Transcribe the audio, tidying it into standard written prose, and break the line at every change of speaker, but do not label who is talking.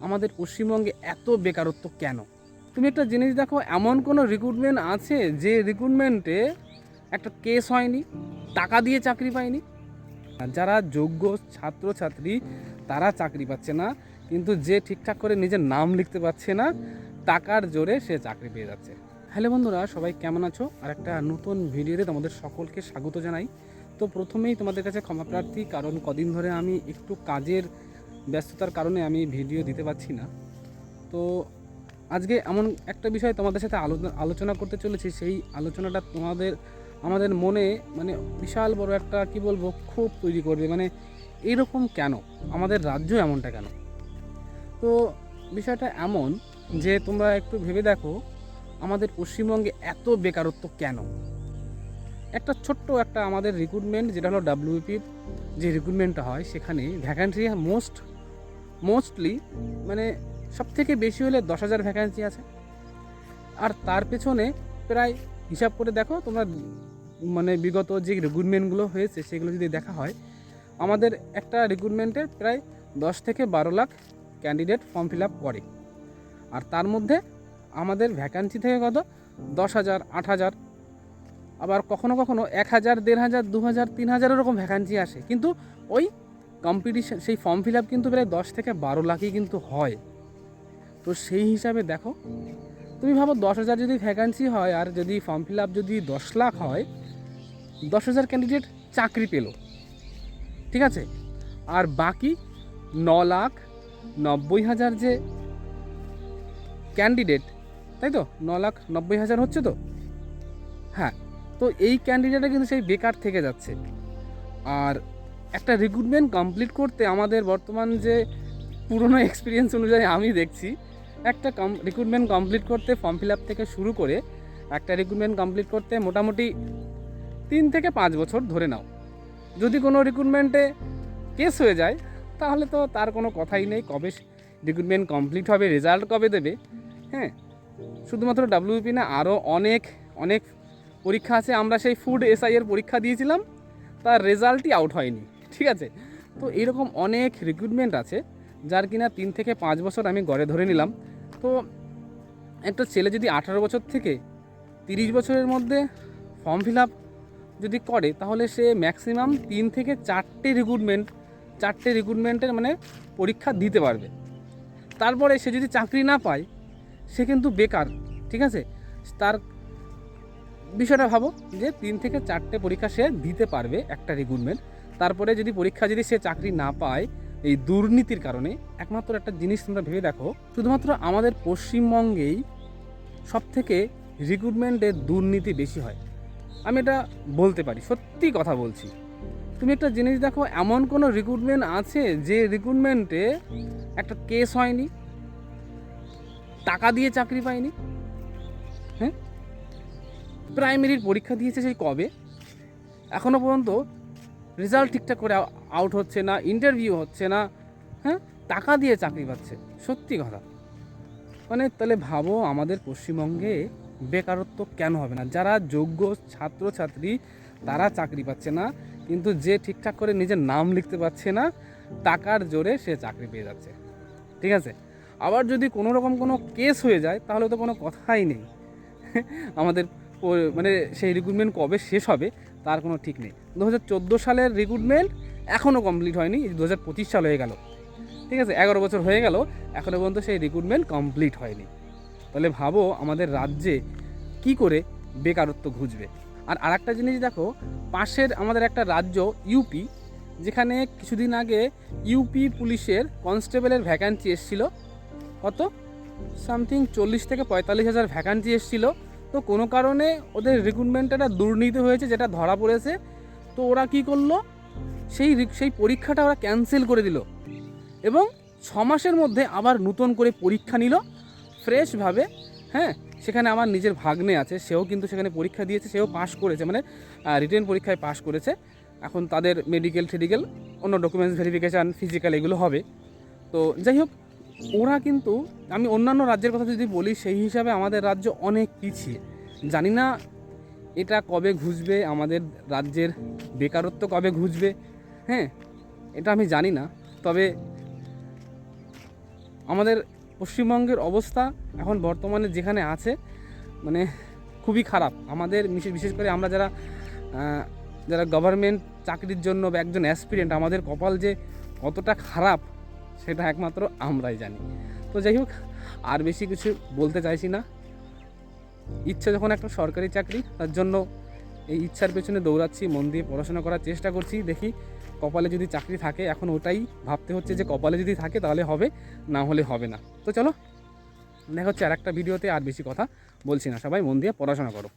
আমাদের পশ্চিমবঙ্গে এত বেকারত্ব কেন? তুমি একটা জিনিস দেখো, এমন কোনো রিক্রুটমেন্ট আছে যে রিক্রুটমেন্টে একটা কেস হয়নি, টাকা দিয়ে চাকরি পায়নি? আর যারা যোগ্য ছাত্রছাত্রী তারা চাকরি পাচ্ছে না, কিন্তু যে ঠিকঠাক করে নিজের নাম লিখতে পারছে না, টাকার জোরে সে চাকরি পেয়ে যাচ্ছে। হ্যালো বন্ধুরা, সবাই কেমন আছো? আর একটা নতুন ভিডিওতে তোমাদের সকলকে স্বাগত জানাই। তো প্রথমেই তোমাদের কাছে ক্ষমা প্রার্থী, কারণ কদিন ধরে আমি একটু কাজের ব্যস্ততার কারণে আমি ভিডিও দিতে পারছি না। তো আজকে এমন একটা বিষয় তোমাদের সাথে আলোচনা করতে চলেছি, সেই আলোচনাটা আমাদের মনে মানে বিশাল বড় একটা কি বলবো ক্ষোভ তৈরি করবে। মানে এইরকম কেন, আমাদের রাজ্য এমনটা কেন? তো বিষয়টা এমন যে তোমরা একটু ভেবে দেখো, আমাদের পশ্চিমবঙ্গে এত বেকারত্ব কেন? একটা ছোট্ট একটা আমাদের রিক্রুটমেন্ট, যেটা হলো ডাব্লিউপি যে রিক্রুটমেন্টটা হয়, সেখানে ভ্যাকান্সি মোস্টলি মানে সব থেকে বেশি হলে 10,000 ভ্যাকান্সি আছে। আর তার পেছনে প্রায় হিসাব করে দেখো তোমরা, মানে বিগত যে রিক্রুটমেন্টগুলো হয়েছে সেগুলো যদি দেখা হয়, আমাদের একটা রিক্রুটমেন্টে প্রায় 10 থেকে 12 lakh candidate form fill up করে। আর তার মধ্যে আমাদের ভ্যাকান্সি থেকে কত 10,000, 8,000, আবার কখনো কখনো 1,000, 1,500, 2,000, 3,000 এরকম ভ্যাকান্সি আসে। কিন্তু ওই কম্পিটিশন, সেই ফর্ম ফিল আপ কিন্তু প্রায় 10 থেকে 12 লাখই কিন্তু হয়। তো সেই হিসাবে দেখো, তুমি ভাবো 10,000 যদি ভ্যাকান্সি হয় আর যদি ফর্ম ফিল আপ যদি 10 লাখ হয়, 10,000 ক্যান্ডিডেট চাকরি পেল, ঠিক আছে? আর বাকি 9,90,000 যে ক্যান্ডিডেট, তাই তো 9,90,000 হচ্ছে তো? হ্যাঁ, তো এই ক্যান্ডিডেটটা কিন্তু সেই বেকার থেকে যাচ্ছে। আর একটা রিক্রুটমেন্ট কমপ্লিট করতে আমাদের বর্তমান যে পুরনো এক্সপিরিয়েন্স অনুযায়ী আমি দেখছি, একটা রিক্রুটমেন্ট কমপ্লিট করতে ফর্ম ফিল আপ থেকে শুরু করে একটা রিক্রুটমেন্ট কমপ্লিট করতে মোটামুটি 3 থেকে 5 বছর ধরে নাও। যদি কোনো রিক্রুটমেন্টে কেস হয়ে যায়, তাহলে তো তার কোনো কথাই নেই, কবে রিক্রুটমেন্ট কমপ্লিট হবে, রেজাল্ট কবে দেবে। হ্যাঁ, শুধুমাত্র ডাব্লিউপি না, আরও অনেক অনেক পরীক্ষা আছে। আমরা সেই ফুড এসআইয়ের পরীক্ষা দিয়েছিলাম, তার রেজাল্টই আউট হয়নি, ঠিক আছে? তো এরকম অনেক রিক্রুটমেন্ট আছে যার কিনা 3 থেকে 5 বছর আমি গড়ে ধরে নিলাম। তো একটা ছেলে যদি 18 বছর থেকে 30 বছরের মধ্যে ফর্ম ফিল আপ যদি করে, তাহলে সে ম্যাক্সিমাম 3 থেকে 4টে রিক্রুটমেন্টের মানে পরীক্ষা দিতে পারবে। তারপরে সে যদি চাকরি না পায়, সে কিন্তু বেকার, ঠিক আছে? তার বিষয়টা ভাবো যে 3 থেকে 4টে পরীক্ষা সে দিতে পারবে একটা রিক্রুটমেন্ট। তারপরে যদি পরীক্ষা যদি সে চাকরি না পায় এই দুর্নীতির কারণে, একমাত্র একটা জিনিস তোমরা ভেবে দেখো, শুধুমাত্র আমাদের পশ্চিমবঙ্গেই সবথেকে রিক্রুটমেন্টের দুর্নীতি বেশি হয়। আমি এটা বলতে পারি, সত্যি কথা বলছি। তুমি একটা জিনিস দেখো, এমন কোনো রিক্রুটমেন্ট আছে যে রিক্রুটমেন্টে একটা কেস হয়নি, টাকা দিয়ে চাকরি পায়নি? হ্যাঁ, প্রাইমারির পরীক্ষা দিয়েছে সেই কবে, এখনও পর্যন্ত রেজাল্ট ঠিকঠাক করে আউট হচ্ছে না, ইন্টারভিউ হচ্ছে না। হ্যাঁ, টাকা দিয়ে চাকরি পাচ্ছে, সত্যি কথা। মানে তাহলে ভাবো, আমাদের পশ্চিমবঙ্গে বেকারত্ব কেন হবে না? যারা যোগ্য ছাত্রছাত্রী তারা চাকরি পাচ্ছে না, কিন্তু যে ঠিকঠাক করে নিজের নাম লিখতে পারছে না, টাকার জোরে সে চাকরি পেয়ে যাচ্ছে, ঠিক আছে? আবার যদি কোনো রকম কোনো কেস হয়ে যায়, তাহলে তো কোনো কথাই নেই। আমাদের মানে সেই রিক্রুটমেন্ট কবে শেষ হবে তার কোনো ঠিক নেই। 2014 সালের রিক্রুটমেন্ট এখনও কমপ্লিট হয়নি, 2025 সাল হয়ে গেল, ঠিক আছে? 11 বছর হয়ে গেল, এখনও পর্যন্ত সেই রিক্রুটমেন্ট কমপ্লিট হয়নি। তাহলে ভাবো আমাদের রাজ্যে কি করে বেকারত্ব ঘুচবে। আর আরেকটা জিনিস দেখো, পাশের আমাদের একটা রাজ্য ইউপি, যেখানে কিছুদিন আগে ইউপি পুলিশের কনস্টেবলের ভ্যাকান্সি এসেছিল, কত সামথিং 40 থেকে 45,000 ভ্যাকান্সি এসেছিল। তো কোনো কারণে ওদের রিক্রুটমেন্টটা দুর্নীতি হয়েছে, যেটা ধরা পড়েছে। তো ওরা কি করলো, সেই পরীক্ষাটা ওরা ক্যান্সেল করে দিল এবং 6 মাসের মধ্যে আবার নতুন করে পরীক্ষা নিল ফ্রেশভাবে। হ্যাঁ, সেখানে আমার নিজের ভাগ্নে আছে, সেও কিন্তু সেখানে পরীক্ষা দিয়েছে, সেও পাশ করেছে, মানে রিটেন পরীক্ষায় পাশ করেছে। এখন তাদের মেডিকেল অন্য ডকুমেন্টস ভেরিফিকেশান, ফিজিক্যাল এগুলো হবে। তো যাই হোক, ওরা কিন্তু, আমি অন্যান্য রাজ্যের কথা যদি বলি, সেই হিসাবে আমাদের রাজ্য অনেক পিছিয়ে। জানি না এটা কবে ঘুচবে, আমাদের রাজ্যের বেকারত্ব কবে ঘুচবে। হ্যাঁ, এটা আমি জানি না। তবে আমাদের পশ্চিমবঙ্গের অবস্থা এখন বর্তমানে যেখানে আছে মানে খুবই খারাপ। আমাদের বিশেষ করে আমরা যারা যারা গভর্নমেন্ট চাকরির জন্য বা একজন অ্যাসপিরেন্ট, আমাদের কপাল যে কতটা খারাপ সেটা একমাত্র আমরাই জানি। তো যাই হোক, আর বেশি কিছু বলতে চাইছি না। ইচ্ছা যখন একটা সরকারি চাকরি, তার জন্য এই ইচ্ছার পেছনে দৌড়াচ্ছি, মন দিয়ে পড়াশোনা করার চেষ্টা করছি। দেখি কপালে যদি চাকরি থাকে, এখন ওটাই ভাবতে হচ্ছে যে কপালে যদি থাকে তাহলে হবে, না হলে হবে না। তো চলো দেখা হচ্ছে আর একটা ভিডিওতে। আর বেশি কথা বলছি না, সবাই মন দিয়ে পড়াশোনা করো।